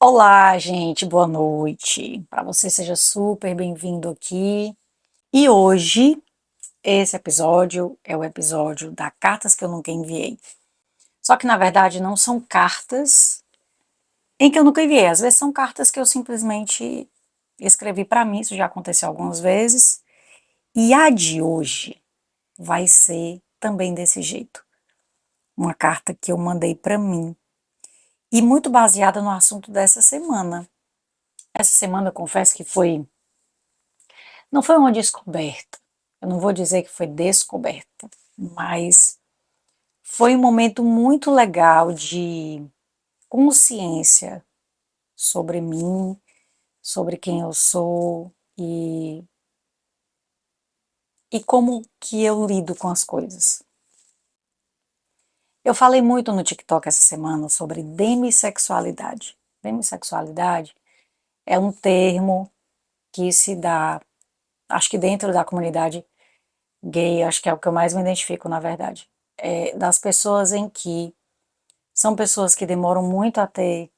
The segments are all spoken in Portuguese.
Olá, gente, boa noite. Para você, seja super bem-vindo aqui. E hoje, esse episódio é o episódio da Cartas que eu nunca enviei. Só que, na verdade, não são cartas em que eu nunca enviei. Às vezes são cartas que eu simplesmente escrevi para mim, isso já aconteceu algumas vezes. E a de hoje vai ser também desse jeito. Uma carta que eu mandei para mim. E muito baseada no assunto dessa semana. Essa semana, eu confesso que não foi uma descoberta. Eu não vou dizer que foi descoberta, mas foi um momento muito legal de consciência sobre mim, sobre quem eu sou e como que eu lido com as coisas. Eu falei muito no TikTok essa semana sobre demissexualidade. Demissexualidade é um termo que se dá, acho que dentro da comunidade gay, acho que é o que eu mais me identifico, na verdade, das pessoas em que são pessoas que demoram muito a ter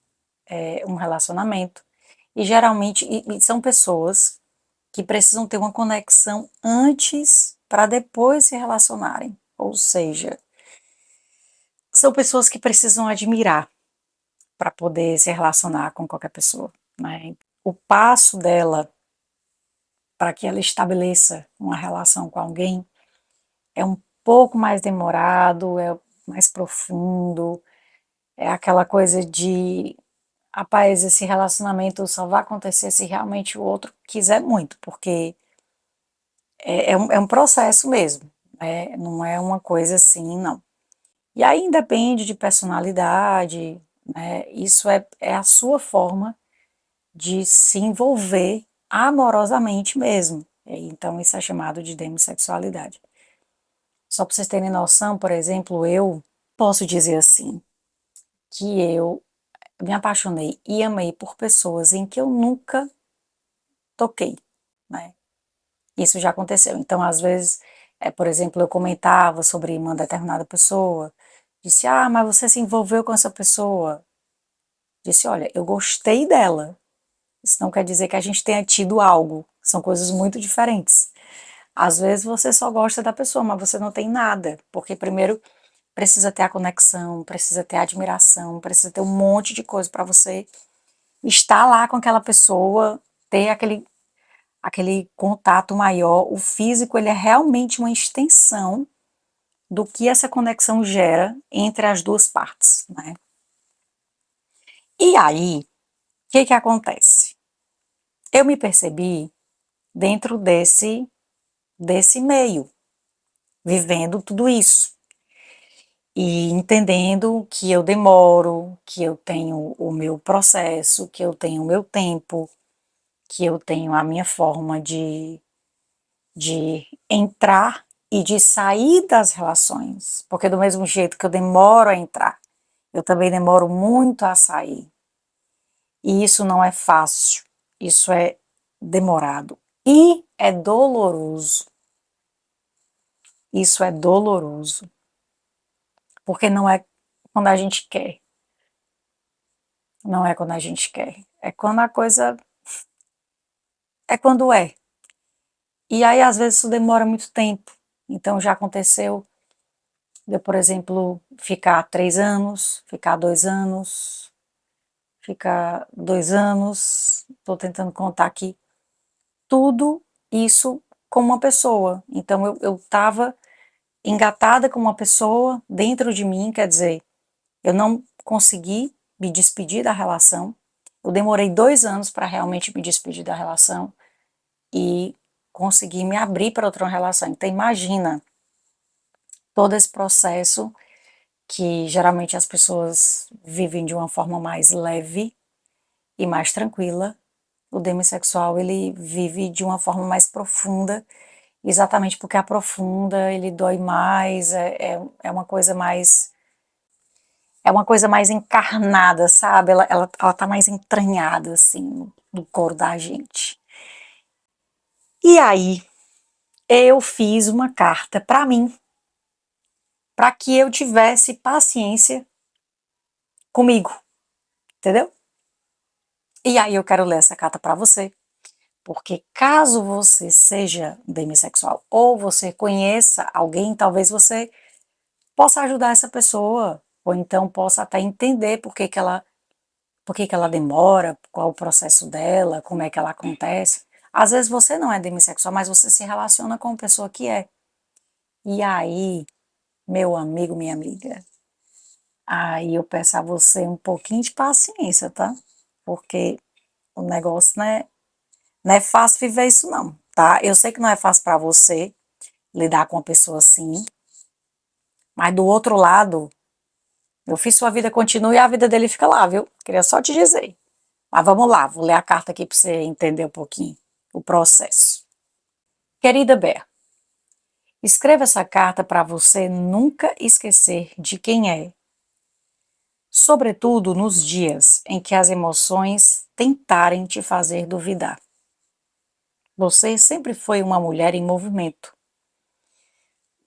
um relacionamento e geralmente e são pessoas que precisam ter uma conexão antes para depois se relacionarem. Ou seja, são pessoas que precisam admirar para poder se relacionar com qualquer pessoa, né? O passo dela para que ela estabeleça uma relação com alguém é um pouco mais demorado, é mais profundo, é aquela coisa de, rapaz, esse relacionamento só vai acontecer se realmente o outro quiser muito, porque é um processo mesmo, né? Não é uma coisa assim, não. E aí depende de personalidade, né? Isso é a sua forma de se envolver amorosamente mesmo. Então isso é chamado de demissexualidade. Só para vocês terem noção, por exemplo, eu posso dizer assim, que eu me apaixonei e amei por pessoas em que eu nunca toquei, né? Isso já aconteceu. Então, às vezes, por exemplo, eu comentava sobre uma determinada pessoa, disse, ah, mas você se envolveu com essa pessoa. Disse, olha, eu gostei dela. Isso não quer dizer que a gente tenha tido algo. São coisas muito diferentes. Às vezes você só gosta da pessoa, mas você não tem nada, porque primeiro precisa ter a conexão, precisa ter a admiração, precisa ter um monte de coisa para você estar lá com aquela pessoa, ter aquele contato maior. O físico, ele é realmente uma extensão do que essa conexão gera entre as duas partes, né? E aí, o que que acontece? Eu me percebi dentro desse meio, vivendo tudo isso e entendendo que eu demoro, que eu tenho o meu processo, que eu tenho o meu tempo, que eu tenho a minha forma de entrar e de sair das relações, porque do mesmo jeito que eu demoro a entrar, eu também demoro muito a sair. E isso não é fácil, isso é demorado e é doloroso. Isso é doloroso, porque não é quando a gente quer, não é quando a gente quer, é quando a coisa é quando é. E aí às vezes isso demora muito tempo. Então já aconteceu de eu, por exemplo, ficar 3 anos, ficar 2 anos, ficar 2 anos, estou tentando contar aqui, tudo isso com uma pessoa. Então eu estava engatada com uma pessoa dentro de mim, quer dizer, eu não consegui me despedir da relação. Eu demorei 2 anos para realmente me despedir da relação e conseguir me abrir para outra relação. Então imagina todo esse processo que geralmente as pessoas vivem de uma forma mais leve e mais tranquila. O demissexual, ele vive de uma forma mais profunda, exatamente porque a profunda, ele dói mais, é uma coisa mais, é uma coisa mais encarnada, sabe? Ela tá mais entranhada, assim, no corpo da gente. E aí, eu fiz uma carta para mim, para que eu tivesse paciência comigo, entendeu? E aí eu quero ler essa carta para você, porque caso você seja demissexual ou você conheça alguém, talvez você possa ajudar essa pessoa, ou então possa até entender por que que ela demora, qual o processo dela, como é que ela acontece. Às vezes você não é demissexual, mas você se relaciona com uma pessoa que é. E aí, meu amigo, minha amiga, aí eu peço a você um pouquinho de paciência, tá? Porque o negócio não é fácil viver isso não, tá? Eu sei que não é fácil para você lidar com uma pessoa assim, mas do outro lado, eu fiz sua vida continua e a vida dele fica lá, viu? Queria só te dizer. Mas vamos lá, vou ler a carta aqui para você entender um pouquinho o processo. Querida Ber, escreva essa carta para você nunca esquecer de quem é, sobretudo nos dias em que as emoções tentarem te fazer duvidar. Você sempre foi uma mulher em movimento.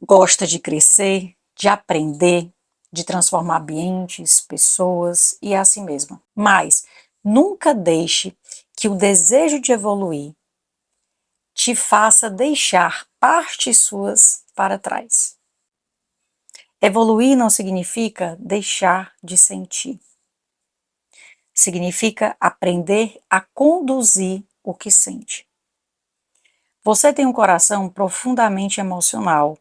Gosta de crescer, de aprender, de transformar ambientes, pessoas e a si mesma. Mas nunca deixe que o desejo de evoluir te faça deixar partes suas para trás. Evoluir não significa deixar de sentir. Significa aprender a conduzir o que sente. Você tem um coração profundamente emocional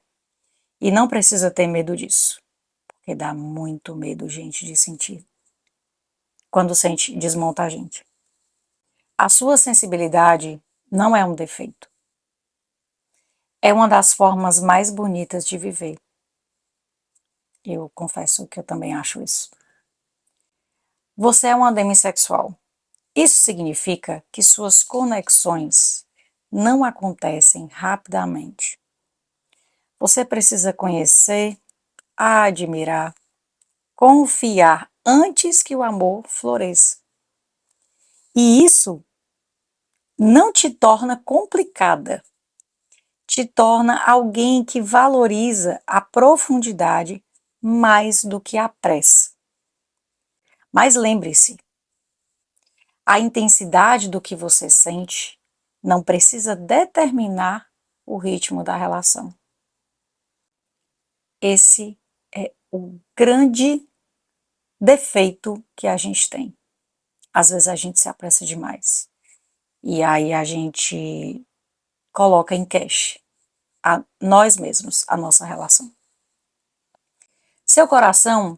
e não precisa ter medo disso, porque dá muito medo, gente, de sentir. Quando sente, desmonta a gente. A sua sensibilidade não é um defeito. É uma das formas mais bonitas de viver. Eu confesso que eu também acho isso. Você é uma demissexual. Isso significa que suas conexões não acontecem rapidamente. Você precisa conhecer, admirar, confiar antes que o amor floresça. E isso não te torna complicada, te torna alguém que valoriza a profundidade mais do que a pressa. Mas lembre-se, a intensidade do que você sente não precisa determinar o ritmo da relação. Esse é o grande defeito que a gente tem. Às vezes a gente se apressa demais. E aí a gente coloca em cash a nós mesmos, a nossa relação. Seu coração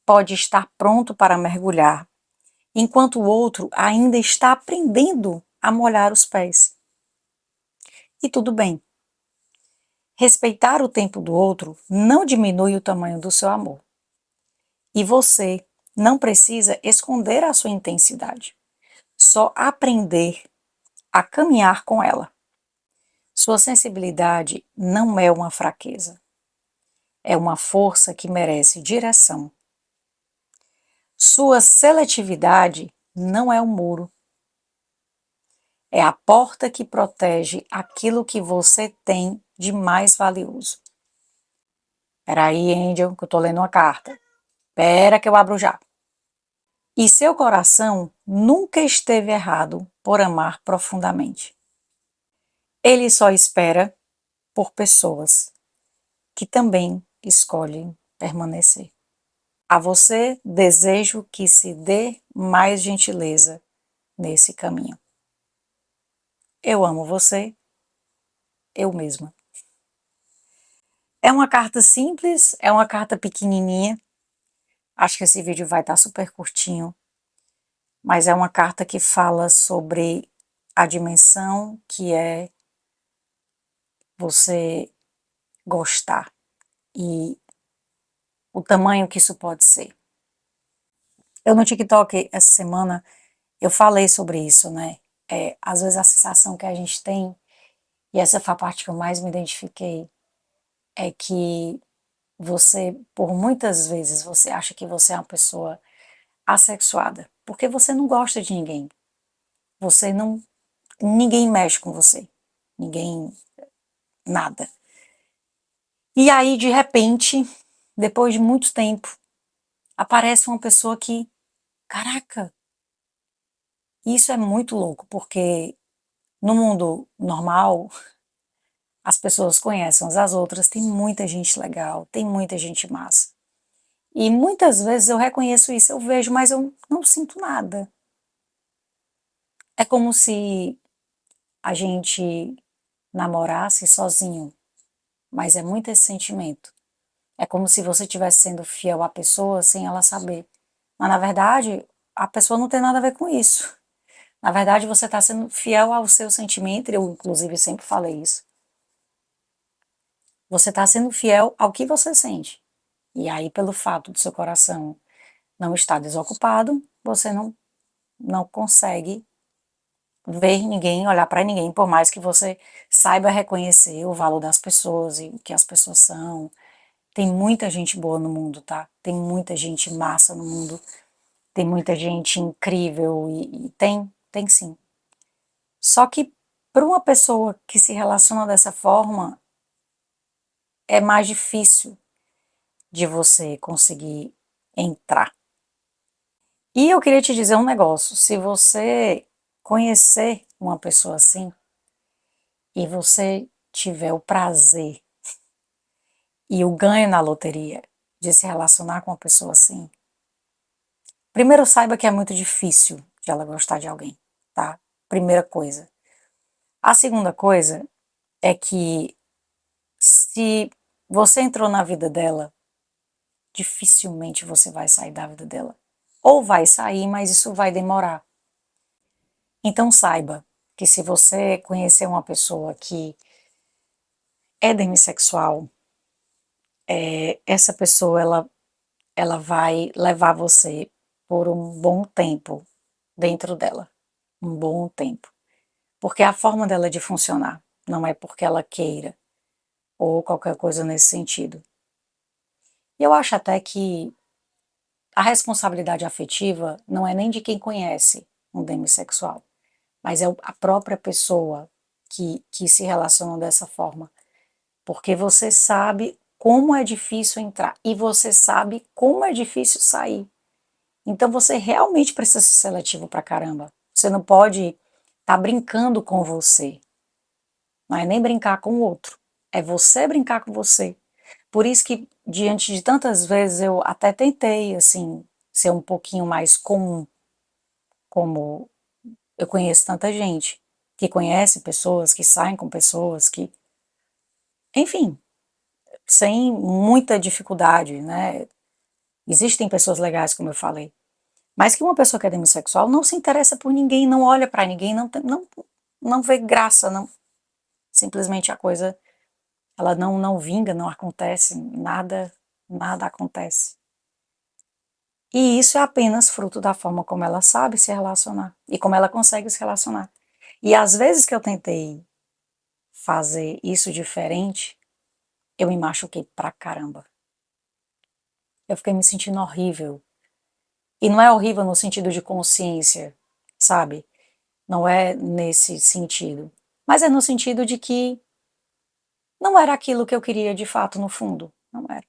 pode estar pronto para mergulhar, enquanto o outro ainda está aprendendo a molhar os pés. E tudo bem. Respeitar o tempo do outro não diminui o tamanho do seu amor. E você não precisa esconder a sua intensidade, só aprender a caminhar com ela. Sua sensibilidade não é uma fraqueza, é uma força que merece direção. Sua seletividade não é um muro, é a porta que protege aquilo que você tem de mais valioso. Peraí, Angel, que eu tô lendo uma carta. Pera que eu abro já. E seu coração nunca esteve errado por amar profundamente. Ele só espera por pessoas que também escolhem permanecer. A você desejo que se dê mais gentileza nesse caminho. Eu amo você, eu mesma. É uma carta simples, é uma carta pequenininha. Acho que esse vídeo vai estar super curtinho, mas é uma carta que fala sobre a dimensão que é você gostar e o tamanho que isso pode ser. Eu no TikTok essa semana eu falei sobre isso, né? Às vezes a sensação que a gente tem, e essa foi a parte que eu mais me identifiquei, é que você, por muitas vezes, você acha que você é uma pessoa assexuada, porque você não gosta de ninguém. Você não, ninguém mexe com você. Ninguém, nada. E aí, de repente, depois de muito tempo, aparece uma pessoa que, caraca, Isso é muito louco, porque no mundo normal, as pessoas conhecem umas às outras, tem muita gente legal, tem muita gente massa. E muitas vezes eu reconheço isso, eu vejo, mas eu não sinto nada. É como se a gente namorasse sozinho, mas é muito esse sentimento. É como se você estivesse sendo fiel à pessoa sem ela saber. Mas na verdade, a pessoa não tem nada a ver com isso. Na verdade, você está sendo fiel ao seu sentimento, eu inclusive sempre falei isso. Você está sendo fiel ao que você sente. E aí, pelo fato do seu coração não estar desocupado, você não consegue ver ninguém, olhar para ninguém, por mais que você saiba reconhecer o valor das pessoas e o que as pessoas são. Tem muita gente boa no mundo, tá? Tem muita gente massa no mundo, tem muita gente incrível e tem sim. Só que para uma pessoa que se relaciona dessa forma, é mais difícil de você conseguir entrar. E eu queria te dizer um negócio: se você conhecer uma pessoa assim e você tiver o prazer e o ganho na loteria de se relacionar com uma pessoa assim, primeiro saiba que é muito difícil de ela gostar de alguém, tá? Primeira coisa. A segunda coisa é que se você entrou na vida dela, dificilmente você vai sair da vida dela. Ou vai sair, mas isso vai demorar. Então saiba que se você conhecer uma pessoa que é demissexual, essa pessoa ela vai levar você por um bom tempo dentro dela, um bom tempo. Porque é a forma dela de funcionar, não é porque ela queira ou qualquer coisa nesse sentido. E eu acho até que a responsabilidade afetiva não é nem de quem conhece um demissexual, mas é a própria pessoa que se relaciona dessa forma. Porque você sabe como é difícil entrar e você sabe como é difícil sair. Então você realmente precisa ser seletivo pra caramba. Você não pode estar brincando com você. Não é nem brincar com o outro. É você brincar com você. Por isso que, diante de tantas vezes, eu até tentei, assim, ser um pouquinho mais comum, como eu conheço tanta gente que conhece pessoas, que saem com pessoas, que, enfim, sem muita dificuldade, né? Existem pessoas legais, como eu falei, mas que uma pessoa que é demissexual não se interessa por ninguém, não olha para ninguém, não vê graça, não, simplesmente a coisa, ela não vinga, não acontece, nada acontece. E isso é apenas fruto da forma como ela sabe se relacionar e como ela consegue se relacionar. E às vezes que eu tentei fazer isso diferente, eu me machuquei pra caramba. Eu fiquei me sentindo horrível. E não é horrível no sentido de consciência, sabe? Não é nesse sentido. Mas é no sentido de que não era aquilo que eu queria de fato no fundo. Não era.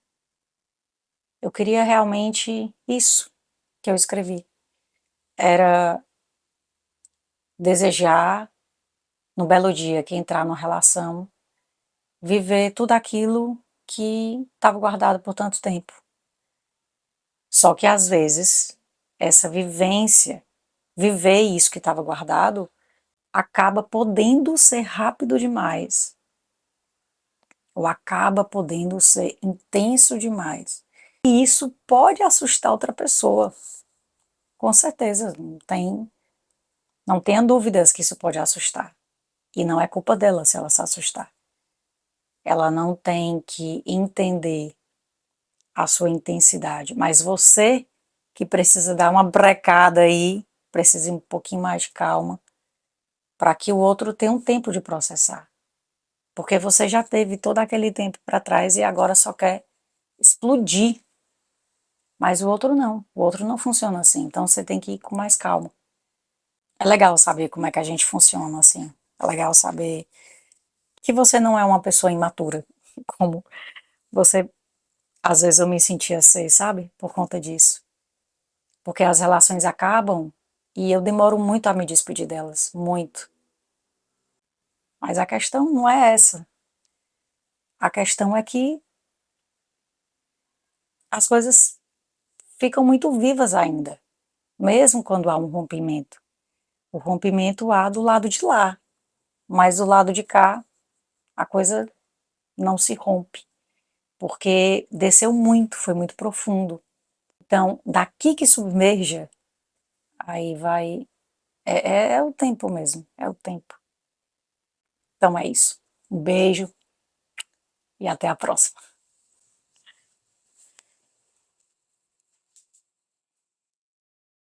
Eu queria realmente isso que eu escrevi. Era desejar, no belo dia que entrar numa relação, viver tudo aquilo que estava guardado por tanto tempo. Só que às vezes, essa vivência, viver isso que estava guardado, acaba podendo ser rápido demais, ou acaba podendo ser intenso demais. E isso pode assustar outra pessoa, com certeza, não tenha dúvidas que isso pode assustar. E não é culpa dela se ela se assustar. Ela não tem que entender a sua intensidade, mas você que precisa dar uma brecada aí, precisa ir um pouquinho mais de calma, para que o outro tenha um tempo de processar. Porque você já teve todo aquele tempo para trás e agora só quer explodir. Mas o outro não funciona assim, então você tem que ir com mais calma. É legal saber como é que a gente funciona assim. É legal saber que você não é uma pessoa imatura, como você, às vezes eu me sentia ser, sabe? Por conta disso. Porque as relações acabam E eu demoro muito a me despedir delas, muito. Mas a questão não é essa. A questão é que as coisas ficam muito vivas ainda, mesmo quando há um rompimento. O rompimento há do lado de lá, mas do lado de cá a coisa não se rompe, porque desceu muito, foi muito profundo. Então, daqui que submerja, aí vai. É o tempo mesmo, é o tempo. Então é isso. Um beijo e até a próxima.